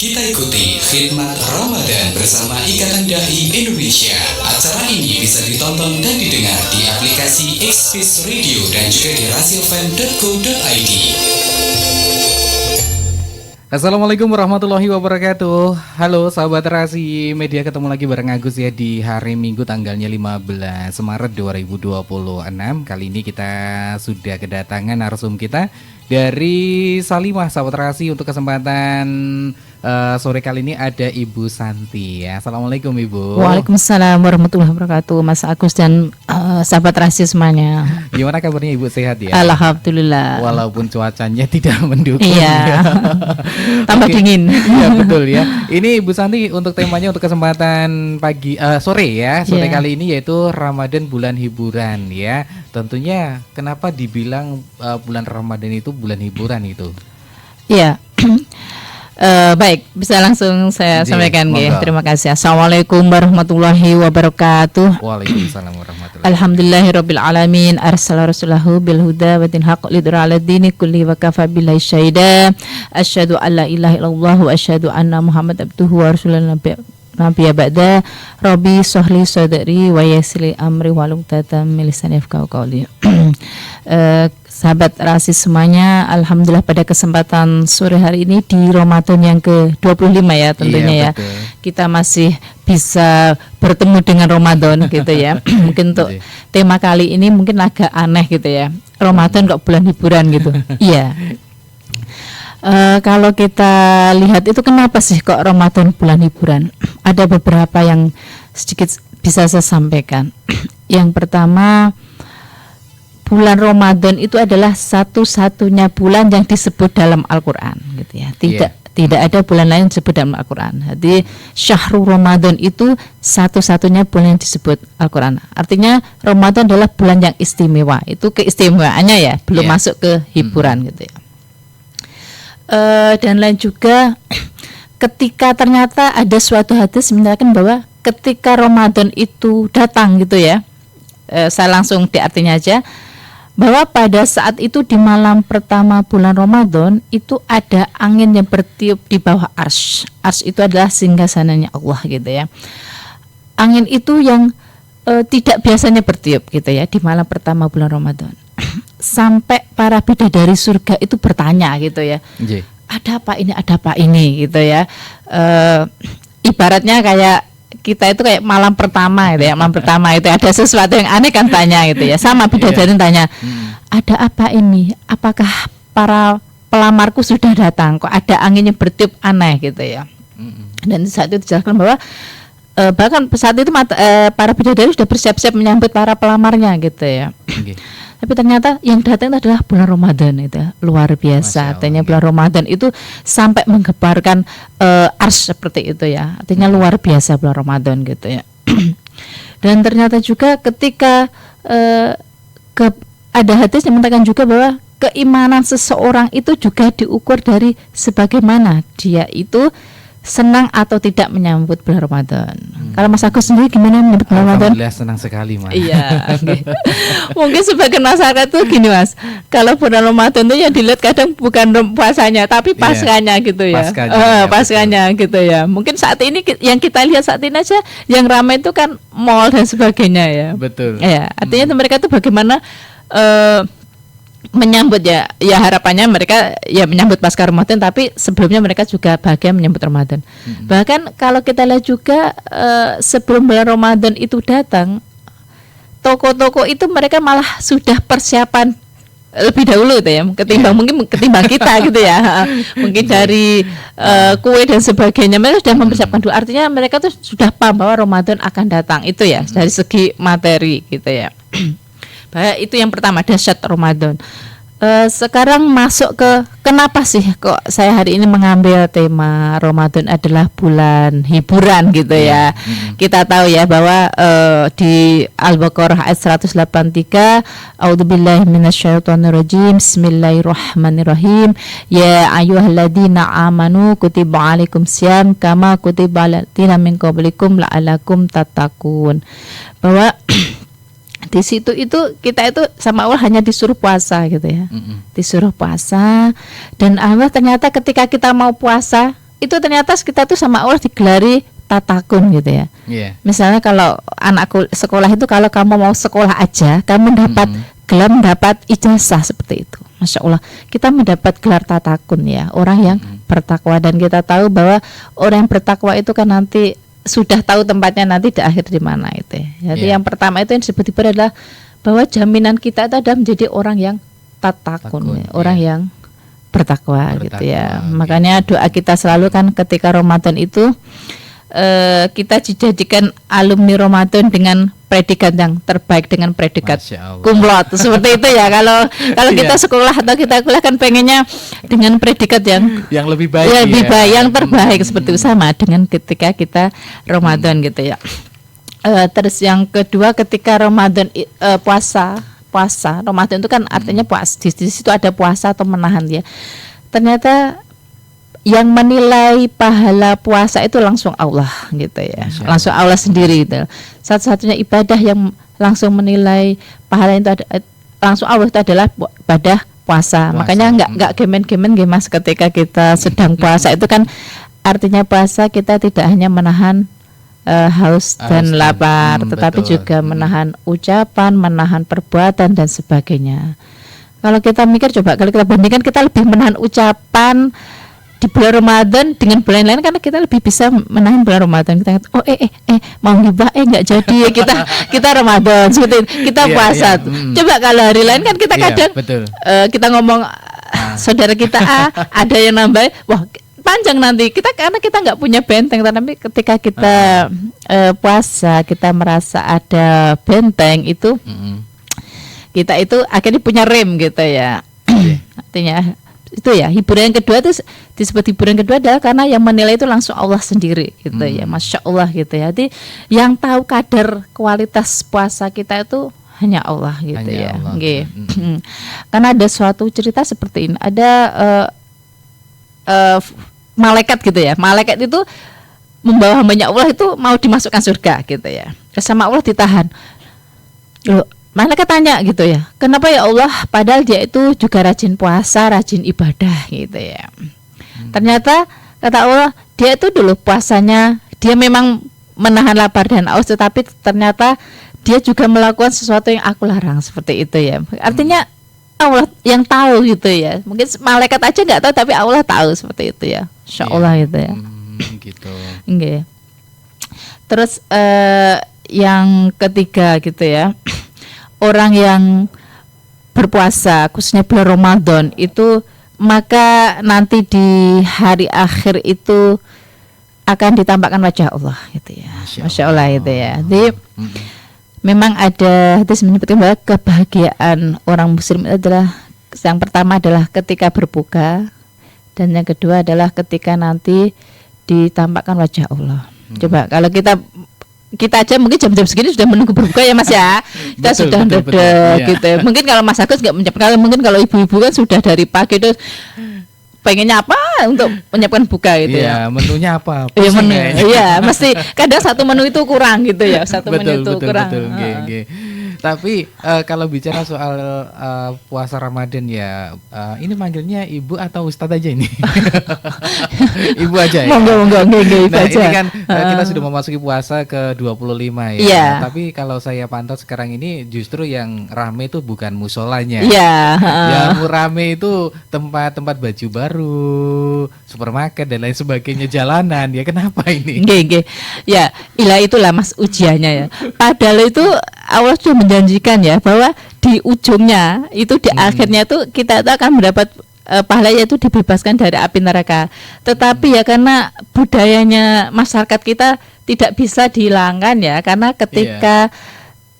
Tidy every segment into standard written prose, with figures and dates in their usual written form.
Kita ikuti khidmat Ramadan bersama Ikatan Dai Indonesia. Acara ini bisa ditonton dan didengar di aplikasi Xpeace Radio dan juga di rasiofan.co.id. Assalamualaikum warahmatullahi wabarakatuh. Halo sahabat Rasi Media, ketemu lagi bareng Agus ya di hari Minggu tanggalnya 15 Maret 2026. Kali ini kita sudah kedatangan narsum kita dari Salimah, sahabat Rasi. Untuk kesempatan sore kali ini ada Ibu Santi ya. Assalamualaikum Ibu. Waalaikumsalam warahmatullahi wabarakatuh, Mas Agus dan sahabat Rasi semuanya. Gimana kabarnya Ibu, sehat ya? Alhamdulillah. Walaupun cuacanya tidak mendukung. Iya. Tambah dingin. Iya betul ya. Ini Ibu Santi untuk temanya untuk kesempatan sore ya. Sore kali ini yaitu Ramadan bulan hiburan ya. Tentunya kenapa dibilang bulan Ramadan itu bulan hiburan itu? Iya. Baik, bisa langsung saya sampaikan ya. Terima kasih. Assalamualaikum warahmatullahi wabarakatuh. Waalaikumsalam warahmatullahi wabarakatuh. Alhamdulillahirabbil alamin, arsala rasulahu bil huda wa dinil haqq lidra ala dini kulli wa kafa billahi syahida. Asyhadu an la ilaha illallah wa asyhadu anna Muhammad abduhu wa rasuluhu Nabiya ba'da. Rabbi sholli sadri wa yassir amri wahlul 'uqdatam min lisani yafqahu qawli. Sahabat Rasi semuanya, alhamdulillah pada kesempatan sore hari ini di Ramadan yang ke-25 ya tentunya ya. Betul. Kita masih bisa bertemu dengan Ramadan gitu ya. Mungkin untuk tema kali ini mungkin agak aneh gitu ya. Ramadan kok bulan hiburan gitu. Iya. Kalau kita lihat itu kenapa sih kok Ramadan bulan hiburan? Ada beberapa yang sedikit bisa saya sampaikan. Yang pertama, bulan Ramadan itu adalah satu-satunya bulan yang disebut dalam Al-Quran gitu ya. Tidak ada bulan lain disebut dalam Al-Quran. Jadi Syahrul Ramadan itu satu-satunya bulan yang disebut Al-Quran. Artinya Ramadan adalah bulan yang istimewa. Itu keistimewaannya ya, belum masuk ke hiburan gitu ya. Dan lain juga ketika ternyata ada suatu hadis menyatakan bahwa ketika Ramadan itu datang gitu ya, saya langsung di artinya aja, bahwa pada saat itu di malam pertama bulan Ramadan itu ada angin yang bertiup di bawah arsy. Arsy itu adalah singgasananya Allah gitu ya. Angin itu yang tidak biasanya bertiup gitu ya di malam pertama bulan Ramadan. Sampai para bidadari surga itu bertanya gitu ya. Ada apa ini gitu ya. Ibaratnya kayak kita itu kayak malam pertama gitu ya. Malam pertama itu ada sesuatu yang aneh kan tanya gitu ya. Sama bidadari tanya, ada apa ini? Apakah para pelamarku sudah datang? Kok ada angin yang bertiup aneh gitu ya. Dan saat itu dijelaskan bahwa bahkan saat itu para bidadari sudah bersiap-siap menyambut para pelamarnya gitu ya. Tapi ternyata yang datang itu adalah bulan Ramadan itu luar biasa. Artinya bulan Ramadan itu sampai menggebarkan ars seperti itu ya. Artinya luar biasa bulan Ramadan gitu ya. Dan ternyata juga ketika ada hadis yang mengatakan juga bahwa keimanan seseorang itu juga diukur dari sebagaimana dia itu senang atau tidak menyambut bulan Ramadan. Kalau Mas Agus sendiri gimana menyambut bulan Ramadan? Alhamdulillah senang sekali Mas. Iya. Okay. Mungkin sebagian masyarakat tuh gini Mas, kalau bulan Ramadan tuh yang dilihat kadang bukan puasanya, tapi paskanya gitu ya. Paskanya gitu ya. Mungkin saat ini yang kita lihat saat ini aja yang ramai itu kan mall dan sebagainya ya. Betul. Ya, artinya mereka tuh bagaimana menyambut ya harapannya mereka ya menyambut pasca Ramadan, tapi sebelumnya mereka juga bahagia menyambut Ramadan. Bahkan kalau kita lihat juga sebelum bulan Ramadan itu datang, toko-toko itu mereka malah sudah persiapan lebih dahulu gitu ya, ketimbang kita gitu ya. Mungkin dari kue dan sebagainya mereka sudah mempersiapkan dulu. Artinya mereka tuh sudah paham bahwa Ramadan akan datang itu ya, dari segi materi gitu ya. Itu yang pertama, dahsyat Ramadan. Sekarang masuk ke kenapa sih kok saya hari ini mengambil tema Ramadan adalah bulan hiburan gitu ya. Kita tahu ya bahwa di Al-Baqarah ayat 183, A'udzubillahi minasyaitonirrajim, Bismillahirrahmanirrahim. Ya ayyuhalladzina amanu kutiba alaikumusiyam kama kutiba alal ladzina min qablikum la'allakum tattaqun. Bahwa di situ itu kita itu sama Allah hanya disuruh puasa gitu ya, disuruh puasa, dan Allah ternyata ketika kita mau puasa itu ternyata kita tuh sama Allah digelari tatakun gitu ya. Iya. Misalnya kalau anakku sekolah itu, kalau kamu mau sekolah aja, kamu mendapat gelar, mendapat ijazah seperti itu. Masya Allah, kita mendapat gelar tatakun ya, orang yang bertakwa. Dan kita tahu bahwa orang yang bertakwa itu kan nanti sudah tahu tempatnya nanti di akhir di mana itu ya. Jadi yang pertama itu yang disebut adalah bahwa jaminan kita itu adalah menjadi orang yang tatakun, ya, orang yang bertakwa gitu ya. Makanya doa kita selalu kan ketika Ramadan itu kita dijadikan alumni Ramadan dengan predikat yang terbaik, dengan predikat kumlot seperti itu ya. Kalau kita sekolah atau kita kuliah kan pengennya dengan predikat yang lebih baik, ya, lebih baik, yang terbaik seperti itu, sama dengan ketika kita Ramadan gitu ya. Terus yang kedua, ketika Ramadan puasa Ramadan itu kan artinya puasa, di situ ada puasa atau menahan ya. Ternyata yang menilai pahala puasa itu langsung Allah gitu ya, langsung Allah sendiri gitu. Satu-satunya ibadah yang langsung menilai pahala itu langsung Allah itu adalah ibadah puasa. Makanya nggak gemen-gemen Mas ketika kita sedang puasa itu kan artinya puasa kita tidak hanya menahan haus dan lapar, tetapi juga menahan ucapan, menahan perbuatan dan sebagainya. Kalau kita mikir, coba kalau kita bandingkan, kita lebih menahan ucapan di bulan Ramadan dengan bulan lain, karena kita lebih bisa menahan bulan Ramadan. Kita mau ngibah enggak jadi kita Ramadan seperti kita puasa. Coba kalau hari lain kan kita kadang kita ngomong saudara kita ada yang nambah, wah panjang nanti kita, karena kita nggak punya benteng. Tapi ketika kita puasa, kita merasa ada benteng itu, kita itu akhirnya punya rem gitu ya. Artinya itu ya, hiburan yang kedua itu disebut hiburan kedua adalah karena yang menilai itu langsung Allah sendiri gitu ya. Masya Allah gitu ya. Jadi yang tahu kadar kualitas puasa kita itu hanya Allah gitu, hanya ya Allah. Karena ada suatu cerita seperti ini, ada malaikat gitu ya, malaikat itu membawa hambanya Allah itu mau dimasukkan surga gitu ya, sama Allah ditahan. Loh, malaikat tanya gitu ya, kenapa ya Allah, padahal dia itu juga rajin puasa, rajin ibadah gitu ya. Ternyata kata Allah, dia itu dulu puasanya dia memang menahan lapar dan haus, tetapi ternyata dia juga melakukan sesuatu yang aku larang seperti itu ya. Artinya Allah yang tahu gitu ya. Mungkin malaikat aja nggak tahu, tapi Allah tahu seperti itu ya. Insya Allah gitu ya. Gitu. Okay. Terus yang ketiga gitu ya. Orang yang berpuasa khususnya bulan Ramadan itu, maka nanti di hari akhir itu akan ditampakkan wajah Allah gitu ya. Masya Allah gitu ya. Jadi memang ada hadis menyebutkan bahwa kebahagiaan orang muslim adalah, yang pertama adalah ketika berbuka, dan yang kedua adalah ketika nanti ditampakkan wajah Allah. Coba kalau kita aja mungkin jam-jam segini sudah menunggu berbuka ya Mas ya. Kita sudah dadah gitu ya. Mungkin kalau Mas Agus nggak menyiapkan, mungkin kalau ibu-ibu kan sudah dari pagi terus pengennya apa untuk menyiapkan buka gitu ya. Menunya apa? Iya menu. Iya, mesti kadang satu menu itu kurang gitu ya. Satu menu itu kurang. Tapi kalau bicara soal puasa Ramadan ya, ini manggilnya ibu atau ustadz aja ini? Ibu aja ya. Monggo ibu nah, aja. Ini kan kita sudah memasuki puasa ke 25 ya. Yeah. Tapi kalau saya pantau sekarang ini justru yang rame itu bukan musolanya. Iya. Yang rame itu tempat-tempat baju baru, supermarket dan lain sebagainya, jalanan. Ya kenapa ini? Ya, itulah Mas ujiannya ya. Padahal itu Allah sudah menjanjikan ya bahwa di ujungnya itu, di akhirnya itu kita itu akan mendapat pahala, yaitu dibebaskan dari api neraka. Tetapi ya karena budayanya masyarakat kita tidak bisa dihilangkan ya, karena ketika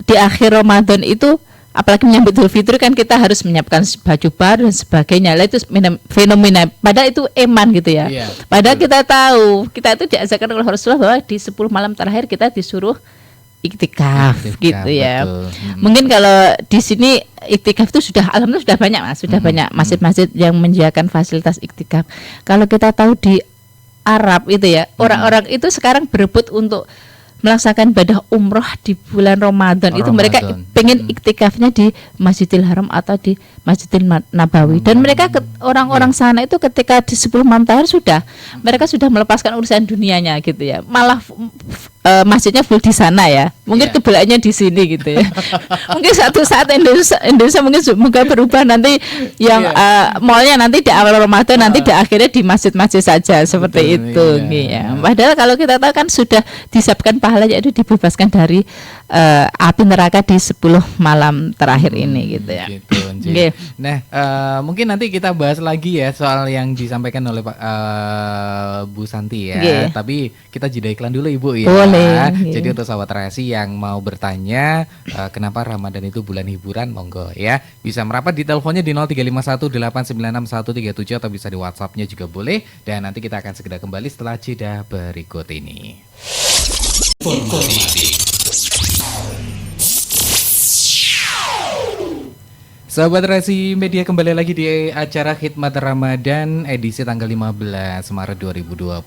di akhir Ramadan itu, apalagi menyambut Idul Fitri kan kita harus menyiapkan baju baru dan sebagainya. Lah itu fenomena, padahal itu eman gitu ya. Padahal kita tahu, kita itu diajarkan oleh Rasulullah bahwa di 10 malam terakhir kita disuruh iktikaf gitu ya. Mungkin kalau di sini iktikaf itu sudah alhamdulillah sudah banyak Mas, sudah banyak masjid-masjid yang menyediakan fasilitas iktikaf. Kalau kita tahu di Arab itu ya, orang-orang itu sekarang berebut untuk melaksanakan ibadah umroh di bulan Ramadan itu mereka pengen iktikafnya di Masjidil Haram atau di Masjidil Nabawi. Dan mereka orang-orang sana itu ketika di 10 malam terakhir mereka sudah melepaskan urusan dunianya gitu ya. Malah masjidnya full di sana ya. Mungkin kiblatnya di sini gitu ya. Mungkin satu saat Indonesia mungkin semoga berubah nanti yang mallnya nanti di awal Ramadan, nanti di akhirnya di masjid-masjid saja seperti itu. Ya. Padahal kalau kita tahu kan sudah disiapkan pahala, yaitu dibebaskan dari api neraka di 10 malam terakhir ini gitu ya. Gitu, nah, mungkin nanti kita bahas lagi ya soal yang disampaikan oleh Pak Bu Santi ya. Tapi kita jeda iklan dulu Ibu ya. Boleh. Jadi untuk sahabat Rasi yang mau bertanya kenapa Ramadan itu bulan hiburan, monggo ya. Bisa merapat di teleponnya di 0351896137 atau bisa di WhatsApp-nya juga boleh. Dan nanti kita akan segera kembali setelah jeda berikut ini. Sahabat Rasi Media, kembali lagi di acara Khidmat Ramadan edisi tanggal 15 Maret 2026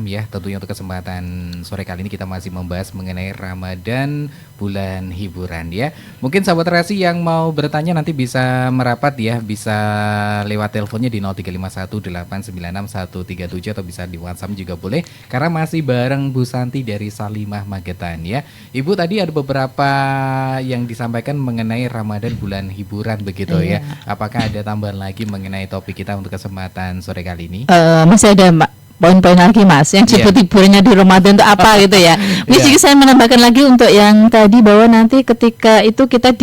ya. Tentunya untuk kesempatan sore kali ini kita masih membahas mengenai Ramadan, bulan hiburan ya. Mungkin sahabat Rasi yang mau bertanya nanti bisa merapat ya, bisa lewat teleponnya di 0351896137 atau bisa di WhatsApp juga boleh. Karena masih bareng Bu Santi dari Salimah Magetan ya. Ibu, tadi ada beberapa yang disampaikan mengenai Ramadan bulan hiburan begitu ya. Apakah ada tambahan lagi mengenai topik kita untuk kesempatan sore kali ini? Masih ada poin-poin lagi Mas yang sebut hiburannya di Ramadan itu apa gitu ya. Mungkin saya menambahkan lagi untuk yang tadi bahwa nanti ketika itu kita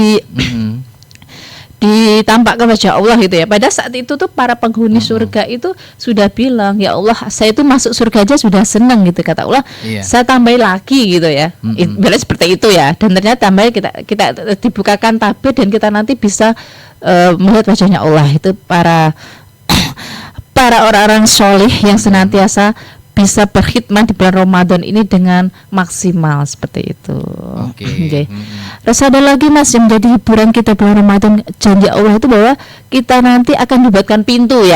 ditampakkan wajah Allah gitu ya. Pada saat itu tuh para penghuni surga itu sudah bilang, ya Allah, saya itu masuk surga aja sudah senang gitu, kata Allah. Saya tambahin lagi gitu ya. Berarti seperti itu ya. Dan ternyata tambah kita dibukakan tabir dan kita nanti bisa melihat wajahnya Allah. Itu para orang-orang soleh yang senantiasa bisa berkhidmat di bulan Ramadan ini dengan maksimal seperti itu. Oke. Terus ada lagi Mas yang menjadi hiburan kita bulan Ramadan, janji Allah itu bahwa kita nanti akan dibuatkan pintu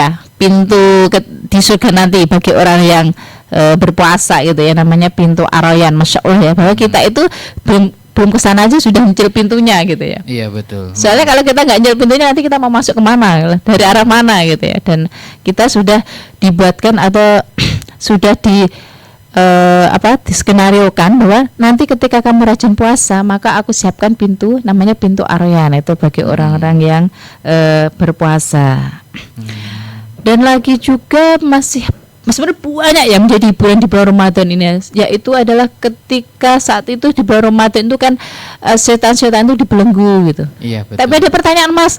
di surga nanti bagi orang yang berpuasa gitu ya, namanya pintu Ar-Rayyan. Masya Allah ya, bahwa kita itu belum kesana aja sudah nyicil pintunya gitu ya. Iya betul. Soalnya kalau kita nggak nyicil pintunya nanti kita mau masuk kemana, dari arah mana gitu ya. Dan kita sudah dibuatkan atau sudah diskenariokan bahwa nanti ketika kamu rajin puasa maka aku siapkan pintu, namanya pintu Ar-Rayyan, itu bagi orang-orang yang berpuasa. Dan lagi juga masih banyak yang menjadi hiburan di bulan Ramadan ini, yaitu adalah ketika saat itu di bulan Ramadan itu kan setan-setan itu dibelenggu gitu. Iya betul. Tapi ada pertanyaan Mas,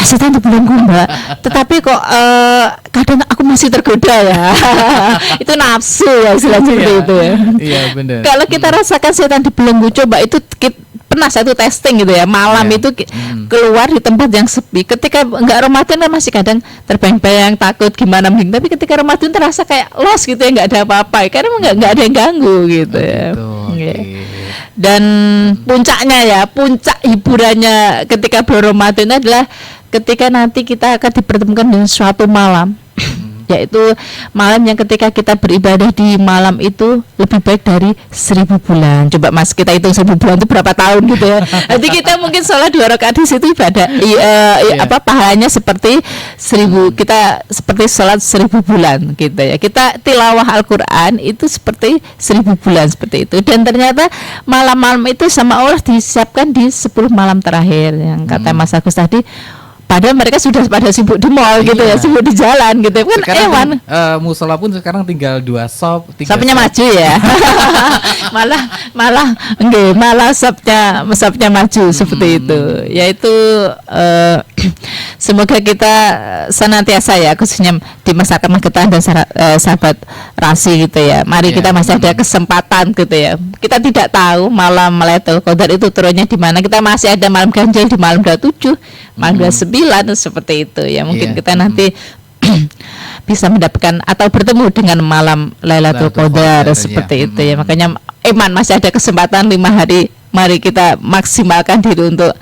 setan dibelenggu Mbak, tetapi kok kadang aku masih tergoda ya. Itu nafsu ya seperti itu ya. Iya benar. Kalau kita rasakan setan dibelenggu, coba itu pernah satu testing gitu ya, malam itu keluar di tempat yang sepi. Ketika enggak Ramadan kan masih kadang terbayang-bayang takut gimana mungkin, tapi ketika Ramadan terasa kayak los gitu ya, enggak ada apa-apa karena enggak ada yang ganggu gitu ya. Dan puncak hiburannya ketika bulan Ramadan adalah ketika nanti kita akan dipertemukan dengan suatu malam, yaitu malam yang ketika kita beribadah di malam itu lebih baik dari 1000 bulan. Coba Mas, kita hitung 1000 bulan itu berapa tahun gitu ya. Nanti kita mungkin sholat 2 rakaat di situ ibadah pahalanya seperti 1000, kita seperti sholat 1000 bulan gitu ya. Kita tilawah Al-Quran itu seperti 1000 bulan seperti itu. Dan ternyata malam-malam itu sama Allah disiapkan di 10 malam terakhir yang kata Mas Agus tadi. Padahal mereka sudah pada sibuk di mall gitu ya, sibuk di jalan gitu kan. Sekarang musola pun sekarang tinggal 2 sop. Sopnya maju ya. malah sopnya maju seperti itu. Yaitu semoga kita senantiasa ya, khususnya di masyarakat Magetan dan sahabat Rasi gitu ya. Mari kita masih ada kesempatan gitu ya. Kita tidak tahu malam Lailatul Qadar itu turunnya di mana. Kita masih ada malam ganjil di malam 27, malam 29 seperti itu ya. Mungkin kita nanti bisa mendapatkan atau bertemu dengan malam Lailatul Qadar seperti itu ya. Makanya masih ada kesempatan 5 hari. Mari kita maksimalkan diri untuk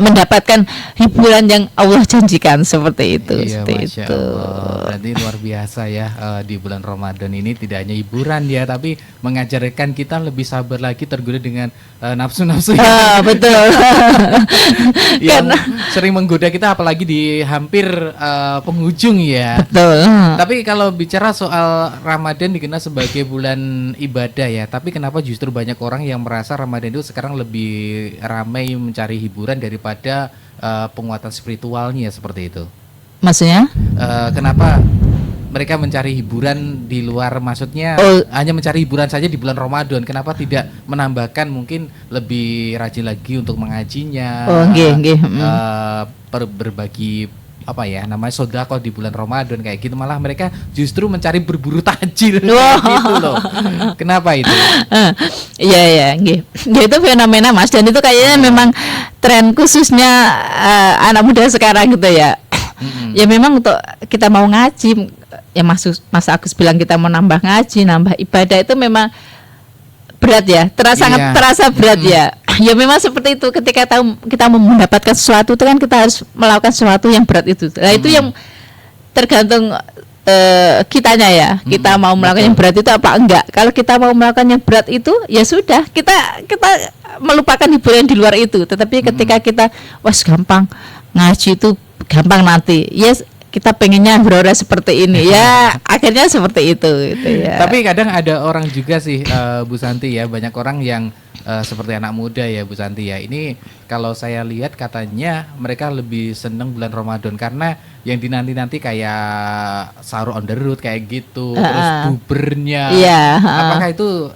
mendapatkan hiburan yang Allah janjikan seperti itu. Iya, Seperti Masya itu. Allah. Berarti luar biasa ya, di bulan Ramadan ini tidak hanya hiburan ya, tapi mengajarkan kita lebih sabar lagi tergoda dengan nafsu-nafsu Betul. yang Karena sering menggoda kita, apalagi di hampir penghujung ya. betul. Tapi kalau bicara soal Ramadan dikenal sebagai bulan ibadah ya, tapi kenapa justru banyak orang yang merasa Ramadan itu sekarang lebih ramai mencari hiburan daripada penguatan spiritualnya seperti itu? Maksudnya? Kenapa mereka mencari hiburan di luar, maksudnya hanya mencari hiburan saja di bulan Ramadan? Kenapa tidak menambahkan mungkin lebih rajin lagi untuk mengajinya? Nggih. Berbagi apa ya namanya sedekah di bulan Ramadan kayak gitu, malah mereka justru mencari berburu tajil kayak gitu loh. Kenapa itu? Iya, nggih. Ya itu fenomena Mas, dan itu kayaknya memang tren khususnya anak muda sekarang gitu ya. Ya memang untuk kita mau ngaji, ya Mas Agus bilang kita mau nambah ngaji, nambah ibadah itu memang berat ya, sangat terasa berat ya. Ya memang seperti itu, ketika kita mau mendapatkan sesuatu itu kan kita harus melakukan sesuatu yang berat itu. Nah itu yang tergantung kitanya ya, kita mau melakukan yang berat itu apa enggak. Kalau kita mau melakukan yang berat itu ya sudah, kita melupakan hiburan di luar itu. Tetapi ketika kita gampang ngaji itu gampang nanti, yes, kita pengennya hura-hura seperti ini ya, akhirnya seperti itu gitu ya. Tapi kadang ada orang juga sih, Bu Santi ya, banyak orang yang seperti anak muda ya Bu Santi ya, ini kalau saya lihat katanya mereka lebih seneng bulan Ramadan karena yang dinanti-nanti kayak sahur on the road kayak gitu, terus bubernya. Apakah itu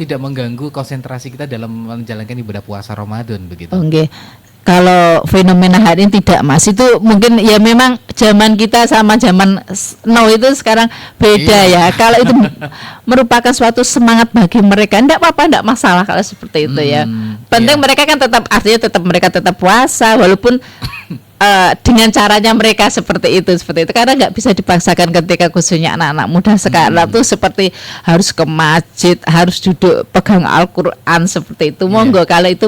tidak mengganggu konsentrasi kita dalam menjalankan ibadah puasa Ramadan begitu? Oke. Kalau fenomena hari ini tidak Mas, itu mungkin ya memang zaman kita sama zaman now itu sekarang beda ya. Kalau itu merupakan suatu semangat bagi mereka, enggak apa-apa, enggak masalah kalau seperti itu ya. Penting mereka kan tetap mereka tetap puasa walaupun dengan caranya mereka seperti itu karena nggak bisa dipaksakan ketika khususnya anak-anak muda sekarang tuh seperti harus ke masjid, harus duduk pegang Al-Quran seperti itu. Monggo kalau itu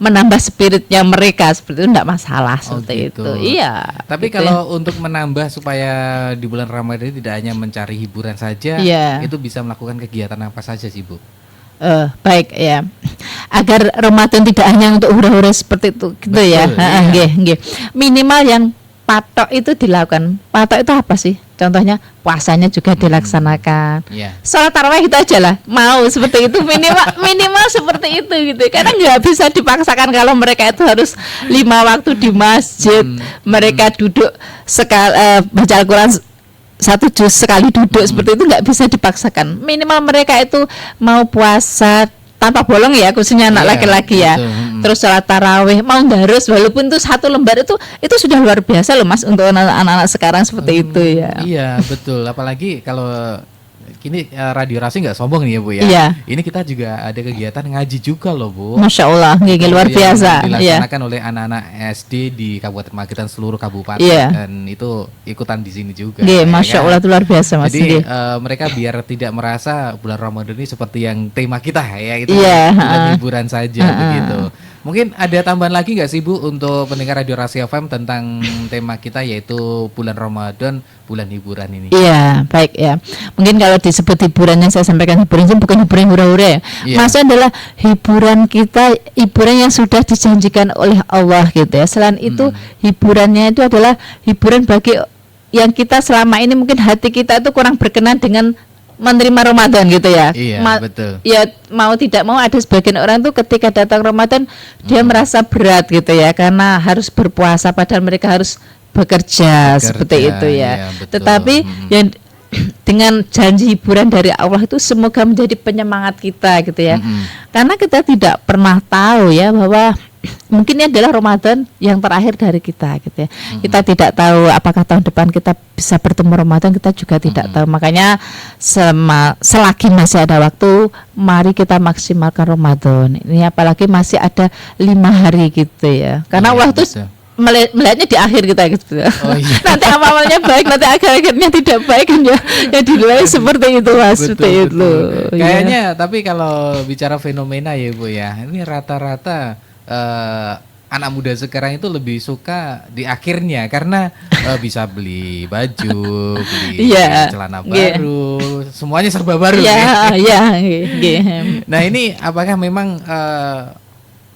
menambah spiritnya mereka seperti itu nggak masalah seperti gitu. itu. Iya. Tapi gitu kalau untuk menambah supaya di bulan Ramadan tidak hanya mencari hiburan saja, itu bisa melakukan kegiatan apa saja sih Bu? Baik ya, agar Ramadan tidak hanya untuk hura-hura seperti itu gitu. Betul, ya. Nggih. Minimal yang patok itu dilakukan. Patok itu apa sih? Contohnya puasanya juga dilaksanakan. Sholat tarawih itu aja lah. Mau seperti itu minimal seperti itu gitu. Karena nggak bisa dipaksakan kalau mereka itu harus 5 waktu di masjid. Mereka duduk baca Al-Quran 1 juz sekali duduk seperti itu, nggak bisa dipaksakan. Minimal mereka itu mau puasa tanpa bolong ya, khususnya anak laki-laki ya. Terus sholat tarawih mau harus, walaupun itu 1 lembar itu sudah luar biasa loh Mas untuk anak-anak sekarang seperti itu ya. Iya betul, apalagi kalau kini Radio Rasi nggak sombong nih ya Bu ya. Ini kita juga ada kegiatan ngaji juga loh Bu. Masya Allah, luar biasa. Dilaksanakan oleh anak-anak SD di Kabupaten Magetan seluruh kabupaten, dan itu ikutan di sini juga. Masya Allah, itu luar biasa Mas. Jadi mereka biar tidak merasa bulan Ramadan ini seperti yang tema kita ya, itu bulan hiburan saja begitu. Mungkin ada tambahan lagi nggak sih Bu untuk pendengar Radio Rasi FM tentang tema kita yaitu bulan Ramadan, bulan hiburan ini? Iya, baik ya. Mungkin kalau disebut hiburan yang saya sampaikan hiburan itu bukan hiburan hura-hura ya. Maksudnya adalah hiburan kita, hiburan yang sudah dijanjikan oleh Allah gitu ya. Selain itu hiburannya itu adalah hiburan bagi yang kita selama ini mungkin hati kita itu kurang berkenan dengan menerima Ramadan gitu ya. Betul. Ya mau tidak mau ada sebagian orang tuh ketika datang Ramadan dia merasa berat gitu ya, karena harus berpuasa padahal mereka harus bekerja seperti itu ya. Tetapi yang dengan janji hiburan dari Allah itu semoga menjadi penyemangat kita gitu ya. Karena kita tidak pernah tahu ya bahwa mungkin ini adalah Ramadan yang terakhir dari kita gitu ya. Kita tidak tahu apakah tahun depan kita bisa bertemu Ramadan, kita juga tidak tahu. Makanya selagi masih ada waktu, mari kita maksimalkan Ramadan. Ini apalagi masih ada 5 hari gitu ya. Karena Allah itu melihatnya di akhir kita gitu. Nanti awalnya baik, nanti akhirnya tidak baik kan ya. Ya dinilai seperti itu Mas, seperti itu. Kayaknya tapi kalau bicara fenomena ya Bu ya, ini rata-rata anak muda sekarang itu lebih suka di akhirnya karena bisa beli baju, beli Iya. celana Iya. baru, semuanya serba baru Ya, ya, Nah ini apakah memang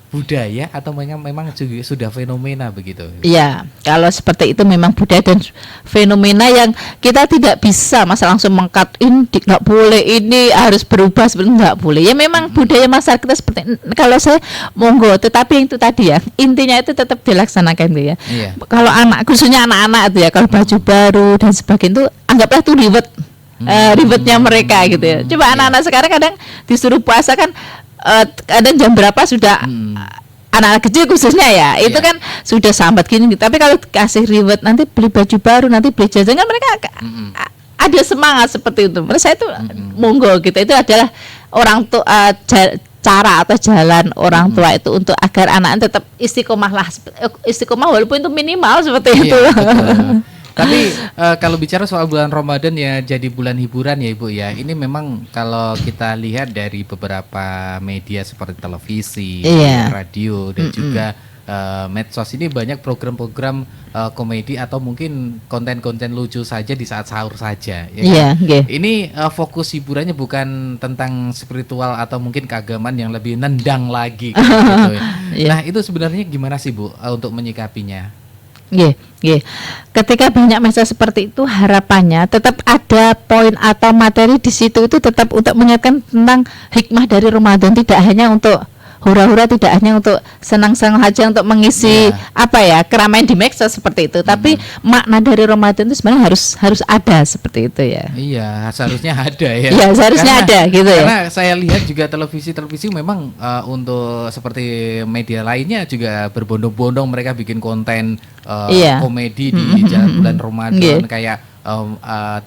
budaya atau memang juga sudah fenomena begitu? iya. Kalau seperti itu memang budaya dan fenomena yang kita tidak bisa masa langsung mengkat ini nggak boleh, ini harus berubah seperti nggak boleh. Ya memang budaya masyarakat kita seperti kalau saya monggo, tetapi itu tadi ya intinya itu tetap dilaksanakan gitu ya. Iya. Kalau anak khususnya anak-anak itu ya kalau baju baru dan sebagainya itu anggaplah itu ribet. Ribetnya mereka gitu ya. Coba anak-anak sekarang kadang disuruh puasa kan kadang jam berapa sudah anak-anak kecil khususnya ya itu kan sudah sambat gini gitu. Tapi kalau kasih ribet nanti beli baju baru, nanti beli jajan kan mereka ada semangat seperti itu. Menurut saya itu monggo gitu. Itu adalah orang tua cara atau jalan orang tua itu untuk agar anak tetap istiqomah lah, istiqomah walaupun itu minimal seperti itu. Betul. Tapi kalau bicara soal bulan Ramadan ya jadi bulan hiburan ya Ibu ya. Ini memang kalau kita lihat dari beberapa media seperti televisi, radio dan juga medsos ini banyak program-program komedi atau mungkin konten-konten lucu saja di saat sahur saja. Ya kan? Ini fokus hiburannya bukan tentang spiritual atau mungkin keagamaan yang lebih nendang lagi. Gitu ya. Nah itu sebenarnya gimana sih Bu untuk menyikapinya? Ketika banyak medsos seperti itu harapannya tetap ada poin atau materi di situ itu tetap untuk mengingatkan tentang hikmah dari Ramadan, tidak hanya untuk hura-hura, tidak hanya untuk senang-senang saja untuk mengisi keramaian di medsos seperti itu, tapi makna dari Ramadan itu sebenarnya harus ada seperti itu ya. Iya, seharusnya ada ya. Iya, seharusnya ada gitu ya. Karena saya lihat juga televisi memang untuk seperti media lainnya juga berbondong-bondong mereka bikin konten komedi di jalan bulan Ramadan kayak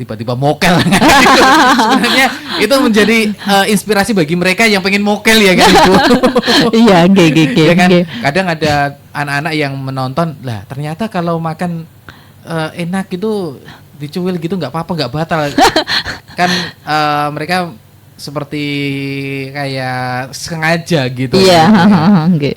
tiba-tiba mokel. Sebenarnya itu menjadi inspirasi bagi mereka yang pengen mokel ya kan Ibu. Iya, ya kan? Kadang ada anak-anak yang menonton, lah ternyata kalau makan enak itu dicuil gitu nggak apa-apa, nggak batal. Kan mereka seperti kayak sengaja gitu.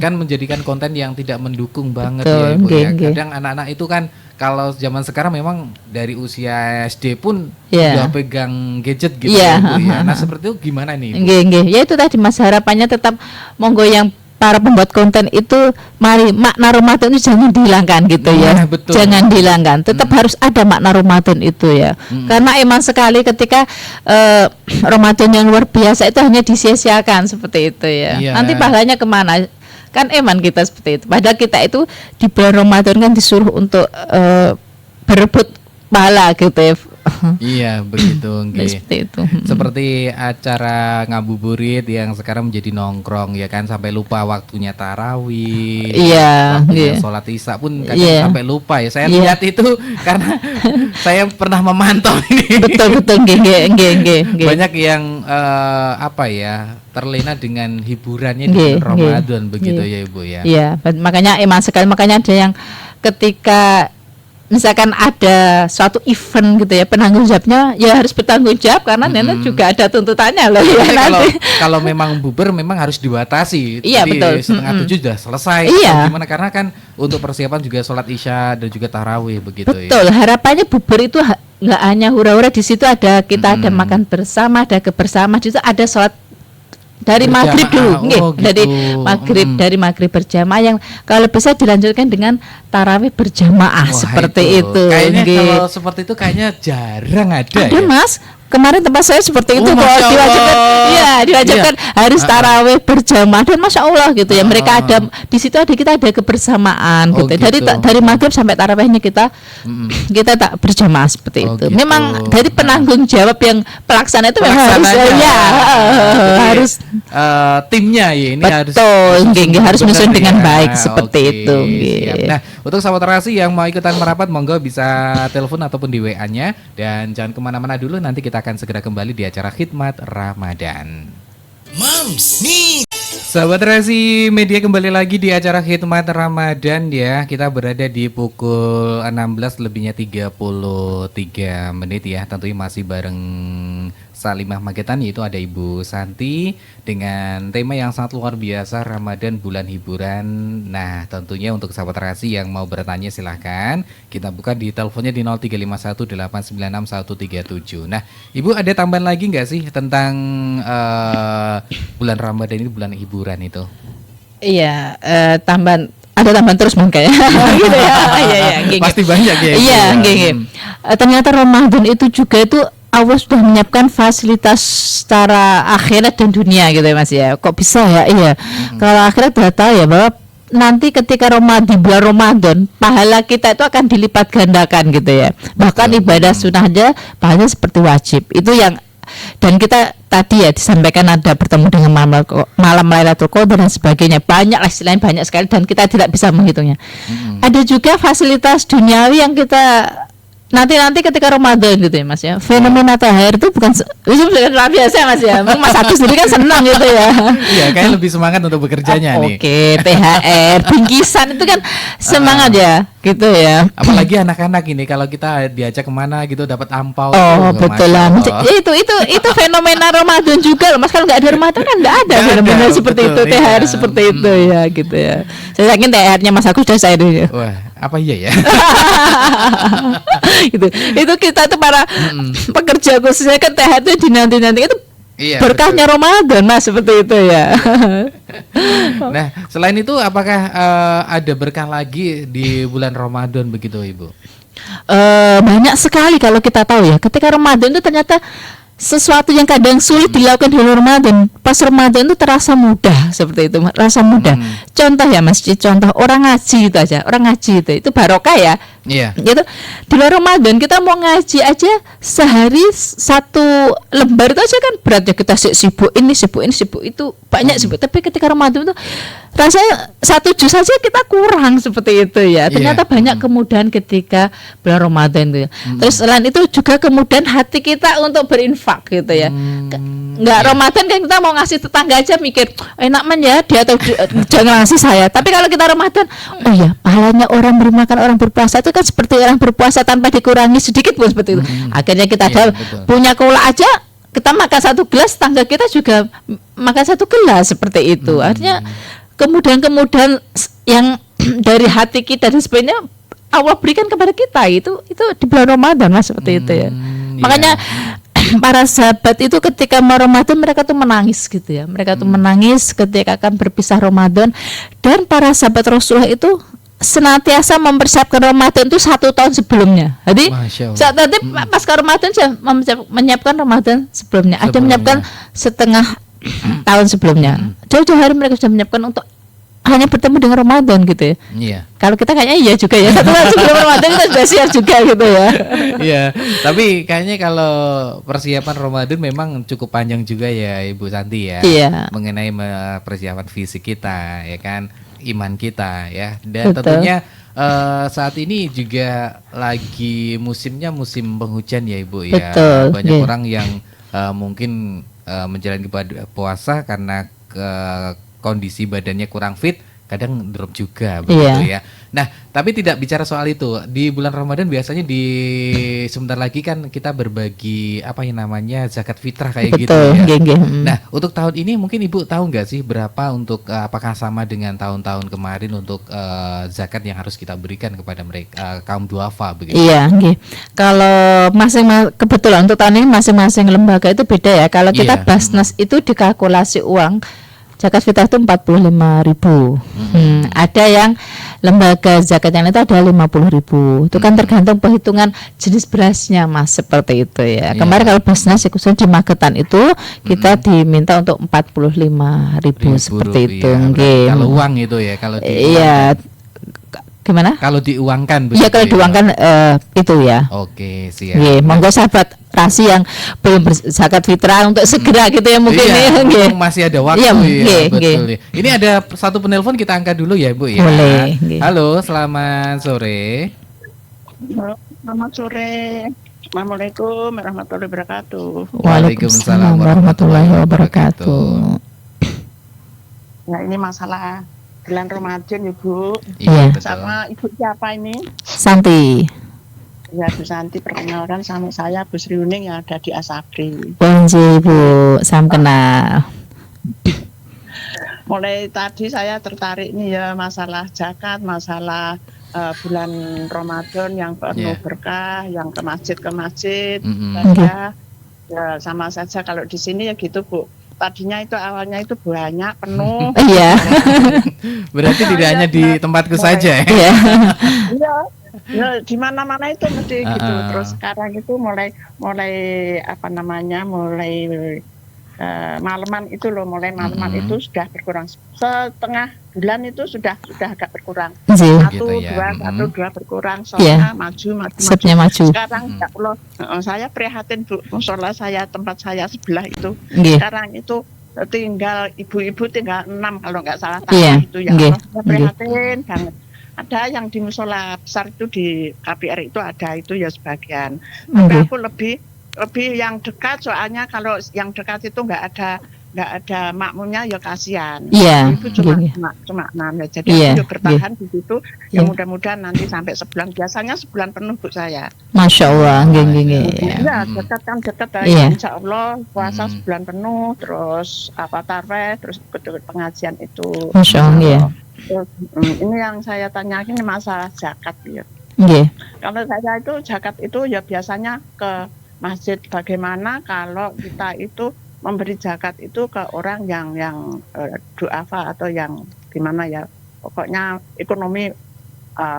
Kan menjadikan konten yang tidak mendukung banget. Betul, ya Ibu ya. Kadang anak-anak itu kan kalau zaman sekarang memang dari usia SD pun udah pegang gadget gitu ya Bu ya. Nah seperti itu gimana nih Bu? Ya itu tadi Mas, harapannya tetap monggo yang para pembuat konten itu mari makna Ramadan itu jangan dihilangkan gitu ya. Betul. Jangan dihilangkan, tetap harus ada makna Ramadan itu ya. Karena emang sekali ketika Ramadan yang luar biasa itu hanya disia-siakan seperti itu ya. Nanti pahalanya kemana? Kan eman kita seperti itu. Padahal kita itu di bulan Ramadan kan disuruh untuk berebut pahala gitu ya. Iya begitu. Seperti itu. Seperti acara ngabuburit yang sekarang menjadi nongkrong ya kan, sampai lupa waktunya tarawih. Waktunya sholat isya pun kadang sampai lupa ya. Saya lihat itu karena saya pernah memantau ini. Betul. Banyak yang terlena dengan hiburannya di Ramadan begitu ya Ibu ya. Iya, makanya makanya ada yang ketika misalkan ada suatu event gitu ya, penanggung jawabnya ya harus bertanggung jawab karena nenek juga ada tuntutannya loh ya. Kalau memang bubar memang harus dibatasi. Iya, jadi betul. 6:30 sudah selesai. Iya. Gimana karena kan untuk persiapan juga sholat isya dan juga tarawih begitu. Betul. Harapannya bubar itu nggak hanya hura-hura, di situ ada kita ada makan bersama, ada kebersamaan, di situ ada sholat dari maghrib dulu, dari maghrib berjamaah yang kalau bisa dilanjutkan dengan tarawih berjamaah. Wah, seperti itu. Kayaknya kalau seperti itu kayaknya jarang ada ya. Mas, kemarin tempat saya seperti itu kok diwajibkan harus tarawih berjamaah dan masya Allah gitu ya. Mereka ada di situ, kita ada kebersamaan gitu. Dari maghrib sampai tarawihnya kita tak berjamaah seperti itu. Memang dari penanggung jawab yang pelaksana itu memang harus timnya ya ini harus menyusun dengan baik seperti itu. Nah, untuk sahabat Terasi yang mau ikutan merapat monggo bisa telepon ataupun di WA-nya, dan jangan kemana-mana dulu, nanti kita akan segera kembali di acara Khidmat Ramadan. Mams, nih Sahabat Rasi Media, kembali lagi di acara Khidmat Ramadan ya. Kita berada di pukul 16 lebihnya 33 menit ya. Tentunya masih bareng Salimah Magetan, yaitu ada Ibu Santi dengan tema yang sangat luar biasa, Ramadan bulan hiburan. Nah, tentunya untuk sahabat Rasi yang mau bertanya silahkan. Kita buka di teleponnya di 0351896137. Nah, Ibu ada tambahan lagi nggak sih tentang bulan Ramadan ini, bulan hiburan itu? Iya, ada tambahan terus mungkin gitu ya. Iya, pasti banyak ya. Iya, ternyata Ramadan itu juga itu Allah sudah menyiapkan fasilitas secara akhirat dan dunia gitu ya Mas ya. Kok bisa ya? Iya. Kalau akhirat sudah tahu ya bahwa nanti ketika di bulan Ramadan pahala kita itu akan dilipat gandakan gitu ya. Bahkan ibadah sunnah aja pahalanya seperti wajib. Itu yang, dan kita tadi ya disampaikan ada bertemu dengan malam Lailatul Qadar dan sebagainya, banyak lah istilahnya, banyak sekali dan kita tidak bisa menghitungnya. Ada juga fasilitas duniawi yang kita nanti ketika Ramadan gitu ya Mas ya. Fenomena THR itu bukan luar biasa Mas ya. Mas Agus sendiri kan senang gitu ya. Iya, kayak lebih semangat untuk bekerjanya nih. Oke, THR, bingkisan itu kan semangat ya, gitu ya. Apalagi anak-anak ini kalau kita diajak kemana gitu dapat ampau. Oh, betul lah. Itu fenomena Ramadan juga loh Mas. Kalau nggak ada Ramadan kan nggak ada fenomena seperti itu, THR seperti itu ya, gitu ya. Saya yakin THR-nya Mas Agus sudah saya dulu. Wah, apa iya ya? itu kita tuh para pekerja khususnya kan THR itu dinanti-nanti itu, iya, berkahnya betul. Ramadan Mas, seperti itu ya. Nah, selain itu apakah ada berkah lagi di bulan Ramadan begitu Ibu? Banyak sekali kalau kita tahu ya. Ketika Ramadan itu ternyata sesuatu yang kadang sulit dilakukan di Ramadan, pas Ramadan itu terasa mudah, seperti itu, rasa mudah. Contoh ya Mas, contoh orang ngaji itu aja, orang ngaji itu barokah ya. Iya. Gitu. Di luar Ramadan kita mau ngaji aja sehari satu lembar itu aja kan berat ya, kita sibuk ini, sibuk itu, banyak sibuk. Tapi ketika Ramadan itu rasanya satu juz saja kita kurang, seperti itu ya. Ternyata banyak kemudahan ketika bulan Ramadan itu ya. Terus selain itu juga kemudahan hati kita untuk berinfak gitu ya. Ramadan kan kita mau ngasih tetangga aja mikir enak man ya dia atau jangan ngasih saya. Tapi kalau kita Ramadan, oh ya pahalanya orang beri makan, orang berpuasa itu kan seperti orang berpuasa tanpa dikurangi sedikit pun, seperti itu. Akhirnya kita punya kaula aja, kita makan satu gelas, tangga kita juga makan satu gelas, seperti itu. Artinya kemudahan-kemudahan yang dari hati kita dan sebagainya Allah berikan kepada kita itu di bulan Ramadan Mas, seperti itu ya. Makanya para sahabat itu ketika mau Ramadan mereka tuh menangis gitu ya. Mereka tuh menangis ketika akan berpisah Ramadan. Dan para sahabat Rasulullah itu senantiasa mempersiapkan Ramadan itu 1 tahun sebelumnya. Jadi saat tadi pasca Ramadan menyiapkan Ramadan sebelumnya. Ada menyiapkan setengah tahun sebelumnya. Jauh-jauh hari mereka sudah menyiapkan untuk hanya bertemu dengan Ramadan gitu ya. Iya. Kalau kita kayaknya iya juga ya. 1 tahun sebelum Ramadan kita sudah siap juga gitu ya. Iya. Tapi kayaknya kalau persiapan Ramadan memang cukup panjang juga ya Ibu Santi ya. Iya. Mengenai persiapan fisik kita ya kan, iman kita ya. Dan tentunya saat ini juga lagi musimnya musim penghujan ya Ibu ya. Betul. Banyak orang yang mungkin menjalani puasa karena kondisi badannya kurang fit, kadang drop juga begitu ya. Nah, tapi tidak bicara soal itu. Di bulan Ramadan biasanya sebentar lagi kan kita berbagi apa yang namanya zakat fitrah kayak gitu ya. Nah, untuk tahun ini mungkin Ibu tahu nggak sih berapa untuk apakah sama dengan tahun-tahun kemarin untuk zakat yang harus kita berikan kepada mereka kaum duafa begitu? Iya, kalau kebetulan untuk tahun ini masing-masing lembaga itu beda ya. Kalau kita Basnas itu dikalkulasi uang zakat fitrah itu 45.000. Ada yang lembaga zakat yang itu ada 50.000. Itu kan tergantung perhitungan jenis berasnya Mas, seperti itu ya. Kemarin kalau Basnas khususnya di Magetan itu kita diminta untuk 45.000 seperti itu. Kalau uang itu ya, kalau di gimana? Kalau diuangkan begitu. Iya, kalau diuangkan itu ya. Oke, siap. Monggo sahabat Rasi yang belum berzakat fitrah untuk segera gitu ya mungkin masih ada waktu betul. Ini ada satu penelpon, kita angkat dulu ya Bu ya. Boleh. Halo, selamat sore. Selamat sore. Assalamualaikum warahmatullahi wabarakatuh. Waalaikumsalam warahmatullahi wabarakatuh. Ya ini masalah bulan Ramadan Ibu. Iya. betul. Sama Ibu siapa ini? Santi. Ya Bu Santi, perkenalkan sama saya Bu Sriuning yang ada di Asabri. Bonji Bu, salam kenal. Mulai tadi saya tertarik nih ya masalah zakat, masalah bulan Ramadan yang penuh Yeah. berkah, yang ke masjid Mm-mm. ibadah. Ya sama saja kalau di sini ya gitu Bu. Tadinya itu awalnya itu banyak penuh. Iya. Berarti tidak hanya di tempatku saja ya. Iya. Iya. Ya di mana-mana itu mesti gitu. Ah. Terus sekarang itu mulai apa namanya? Mulai malaman itu loh, mulai malaman Mm-mm. itu sudah berkurang. Setengah bulan itu sudah agak berkurang. Ji. Satu, Gitu ya. dua, Mm-mm. satu, dua berkurang. Iya. Soalnya maju. Stepnya maju. Sekarang Mm-mm. ya Allah, saya prihatin Bu, musola saya, tempat saya sebelah itu. Nggih. Sekarang itu tinggal ibu-ibu tinggal 6 kalau nggak salah Iya, itu ya nggih, Allah, saya prihatin banget. Ada yang di musola besar itu di KPR itu ada itu ya sebagian. Tapi Nggih. aku lebih yang dekat, soalnya kalau yang dekat itu nggak ada makmumnya ya kasihan. Iya, Itu cuma nggih. cuma 6 ya. Jadi Iya, aku ya bertahan di situ. Ya Iya. mudah-mudahan nanti sampai sebulan. Biasanya sebulan penuh Bu saya. Masya Allah, nggih nggih nggih. Iya. Ya, Mm. dekat Iya. Insya Allah puasa Mm. sebulan penuh, terus tarweh, terus ikut pengajian itu. Masya Allah, nggih. Terus, ini yang saya tanyakan masalah zakat ya. Nggih. Kalau saya itu zakat itu ya biasanya ke masjid. Bagaimana kalau kita itu memberi zakat itu ke orang yang duafa atau yang gimana ya, pokoknya ekonomi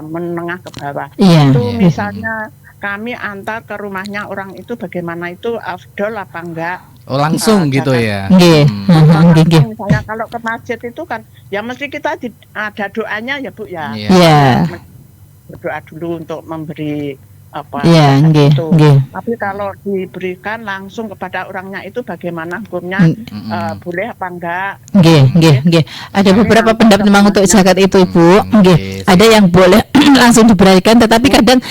menengah ke bawah. Iya. Itu Iya. misalnya kami antar ke rumahnya orang itu, bagaimana itu afdol apa enggak? Oh langsung gitu Zakat. ya. Nggih. Hmm. Nggih nggih. Misalnya kalau ke masjid itu kan ya mesti kita ada doanya ya Bu ya. Iya. Iya. Berdoa dulu untuk memberi apa Iya, zakat nggih itu. nggih. Tapi kalau diberikan langsung kepada orangnya itu bagaimana hukumnya? Mm-mm. Boleh apa enggak? Nggih, nggih, nggih. Ada beberapa pendapat memang untuk zakat itu, Ibu. Nggih. Yes. Ada yang boleh langsung diberikan, tetapi kadang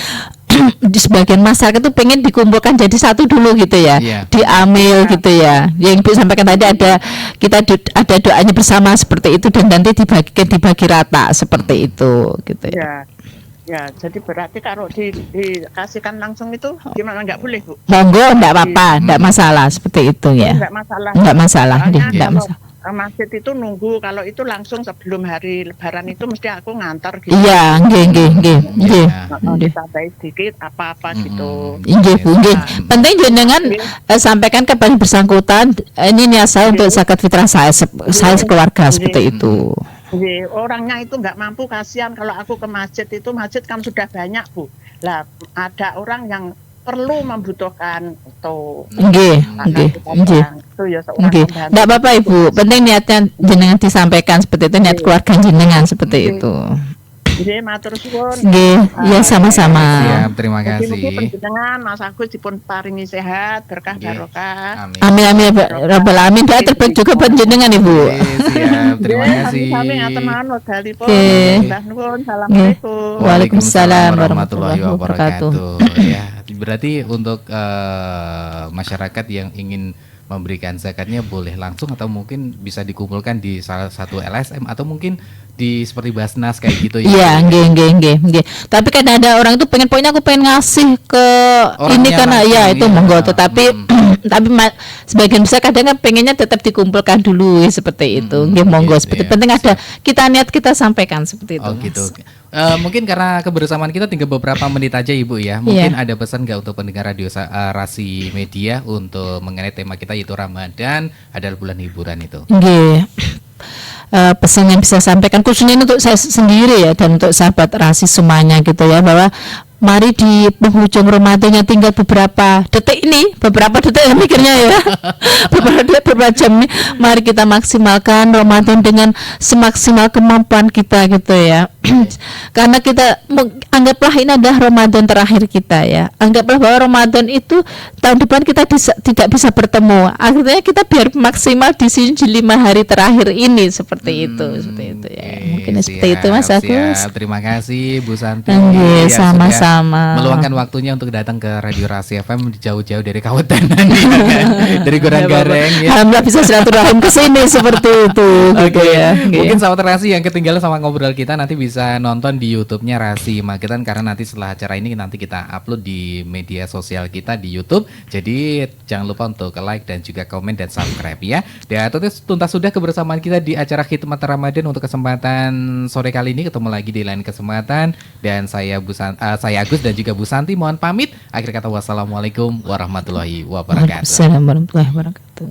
di sebagian masyarakat itu pengen dikumpulkan jadi satu dulu gitu ya, Iya. diambil gitu ya. Yang Ibu sampaikan tadi ada ada doanya bersama seperti itu dan nanti dibagi rata seperti itu gitu ya. Ya, jadi berarti kalau dikasihkan langsung itu gimana, enggak boleh Bu? Monggo, enggak apa-apa, enggak masalah seperti itu ya. Enggak masalah. Enggak masalah, Soalnya enggak kalau masalah. masjid itu nunggu, kalau itu langsung sebelum hari Lebaran itu mesti aku ngantar gitu. Iya, nggih nggih nggih nggih. Nggih. Ditambahin sedikit apa-apa gitu. Nggih Bu, nggih. Penting jenengan sampaikan kepada bersangkutan, ini niat saya untuk zakat fitrah saya sekeluarga seperti itu. Jadi, orangnya itu nggak mampu, kasihan kalau aku ke masjid itu, masjid kan sudah banyak Bu. Lah ada orang yang perlu membutuhkan itu. Nggih, Karena nggih, kita nggih. bilang, itu ya seorang Nggih. pembantu. Enggak apa-apa Ibu, penting niatnya jenengan disampaikan seperti itu, niat keluarga jenengan seperti itu. Jadi matur suwun. Nggih, ya sama-sama. Siap, terima kasih. Mugi-mugi panjenengan Mas Agus dipun paringi sehat, berkah Nggih. barokah. Amin. Amin amin ya Rabbal alamin. Doa terbaik juga buat jenengan Ibu. Oke, siap, terima Nggih, kasih. Sami ngaten mawon wekdalipun. Oke. Mbah nuwun, assalamualaikum. Waalaikumsalam warahmatullahi wabarakatuh. Ya, berarti untuk masyarakat yang ingin memberikan zakatnya boleh langsung atau mungkin bisa dikumpulkan di salah satu LSM atau mungkin di seperti Basnas kayak gitu ya. Iya, nggih. Tapi kadang ada orang itu pengen, pokoknya aku pengen ngasih ke Orangnya ini karena langsung, ya itu iya. monggo, tetapi tapi sebagian besar kadang kan pengennya tetap dikumpulkan dulu ya, seperti itu. Nggih monggo, gitu seperti ya. penting ada kita niat kita sampaikan seperti itu. Oh Mas. gitu. Mungkin karena kebersamaan kita tinggal beberapa menit aja Ibu ya. Mungkin ada pesan nggak untuk pendengar radio Rasi Media untuk mengenai tema kita yaitu Ramadan adalah bulan hiburan itu. Nggih. Pesan yang bisa sampaikan khususnya untuk saya sendiri ya dan untuk sahabat Rasi semuanya gitu ya, bahwa mari di penghujung Ramadan yang tinggal beberapa detik ya mikirnya ya beberapa jam ini, mari kita maksimalkan Ramadan dengan semaksimal kemampuan kita gitu ya. Karena kita anggaplah ini adalah Ramadan terakhir kita ya. Anggaplah bahwa Ramadan itu tahun depan kita tidak bisa bertemu. Akhirnya kita biar maksimal di sini di 5 hari terakhir ini seperti itu ya. Mungkin seperti itu Mas Agus. Terima kasih Bu Santi. Ya, sama-sama. Meluangkan waktunya untuk datang ke Radio Rasi FM jauh-jauh dari Kawetan dari Gorang Gareng ya. Alhamdulillah bisa silaturahim ke sini seperti itu. Gitu ya. Mungkin sahabat Rasi yang ketinggalan sama ngobrol kita nanti bisa nonton di YouTube-nya Rasi Magetan, karena nanti setelah acara ini nanti kita upload di media sosial kita di YouTube. Jadi jangan lupa untuk like dan juga komen dan subscribe ya. Dan tuntas sudah kebersamaan kita di acara Khidmat Ramadan untuk kesempatan sore kali ini. Ketemu lagi di lain kesempatan, dan saya Agus dan juga Bu Santi mohon pamit. Akhir kata wassalamualaikum warahmatullahi wabarakatuh. Assalamualaikum warahmatullahi wabarakatuh.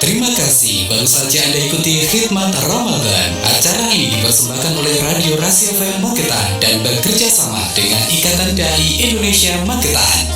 Terima kasih, baru saja Anda ikuti Khidmat Ramadan. Acara ini dipersembahkan oleh Radio Rasi FM Magetan dan bekerja sama dengan Ikatan Dai Indonesia Magetan.